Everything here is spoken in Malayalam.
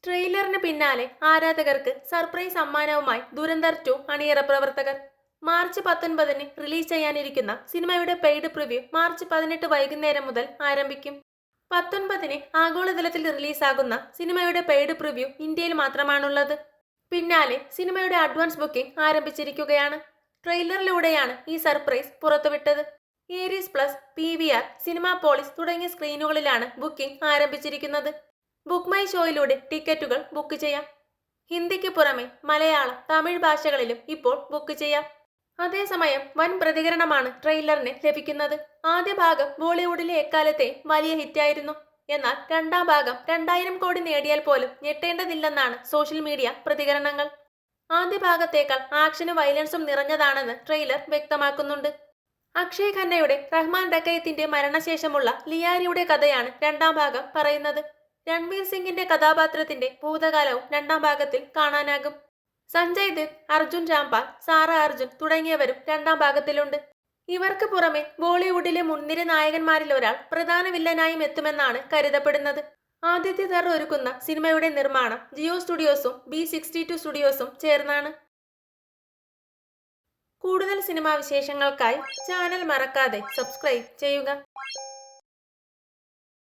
ട്രെയിലറിന് പിന്നാലെ ആരാധകർക്ക് സർപ്രൈസ് സമ്മാനവുമായി ദുരന്തർ 2 അണിയറ പ്രവർത്തകർ. മാർച്ച് 19-ന് റിലീസ് ചെയ്യാനിരിക്കുന്ന സിനിമയുടെ പെയ്ഡ് പ്രിവ്യൂ മാർച്ച് 18 വൈകുന്നേരം മുതൽ ആരംഭിക്കും. 19-ന് ആഗോളതലത്തിൽ റിലീസാകുന്ന സിനിമയുടെ പെയ്ഡ് പ്രിവ്യൂ ഇന്ത്യയിൽ മാത്രമാണുള്ളത്. പിന്നാലെ സിനിമയുടെ അഡ്വാൻസ് ബുക്കിംഗ് ആരംഭിച്ചിരിക്കുകയാണ്. ട്രെയിലറിലൂടെയാണ് ഈ സർപ്രൈസ് പുറത്തുവിട്ടത്. Aries plus, PVR, cinema polis തുടങ്ങിയ സ്ക്രീനുകളിലാണ് ബുക്കിംഗ് ആരംഭിച്ചിരിക്കുന്നത്. ബുക്ക് മൈ ഷോയിലൂടെ ടിക്കറ്റുകൾ ബുക്ക് ചെയ്യാം. ഹിന്ദിക്ക് പുറമെ മലയാളം, തമിഴ് ഭാഷകളിലും ഇപ്പോൾ ബുക്ക് ചെയ്യാം. അതേസമയം വൻ പ്രതികരണമാണ് ട്രെയിലറിന് ലഭിക്കുന്നത്. ആദ്യ ഭാഗം ബോളിവുഡിലെ എക്കാലത്തെ വലിയ ഹിറ്റായിരുന്നു. എന്നാൽ രണ്ടാം ഭാഗം 2000 കോടി നേടിയാൽ പോലും ഞെട്ടേണ്ടതില്ലെന്നാണ് സോഷ്യൽ മീഡിയ പ്രതികരണങ്ങൾ. ആദ്യ ഭാഗത്തേക്കാൾ ആക്ഷനും വയലൻസും നിറഞ്ഞതാണെന്ന് ട്രെയിലർ വ്യക്തമാക്കുന്നുണ്ട്. അക്ഷയ് ഖന്നയുടെ റഹ്മാൻ ഡക്കയത്തിന്റെ മരണശേഷമുള്ള ലിയാരിയുടെ കഥയാണ് രണ്ടാം ഭാഗം പറയുന്നത്. രൺവീർ സിംഗിന്റെ കഥാപാത്രത്തിന്റെ ഭൂതകാലവും രണ്ടാം ഭാഗത്തിൽ കാണാനാകും. സഞ്ജയ് ദത്ത്, അർജുൻ രാംപാൽ, സാറ അർജുൻ തുടങ്ങിയവരും രണ്ടാം ഭാഗത്തിലുണ്ട്. ഇവർക്ക് പുറമെ ബോളിവുഡിലെ മുൻനിര നായകന്മാരിൽ ഒരാൾ പ്രധാന വില്ലനായും എത്തുമെന്നാണ് കരുതപ്പെടുന്നത്. ആദിത്യ ധർ ഒരുക്കുന്ന സിനിമയുടെ നിർമ്മാണം ജിയോ സ്റ്റുഡിയോസും B62 സ്റ്റുഡിയോസും ചേർന്നാണ്. കൂടുതൽ സിനിമാ വിശേഷങ്ങൾക്കായി ചാനൽ മറക്കാതെ സബ്സ്ക്രൈബ് ചെയ്യുക.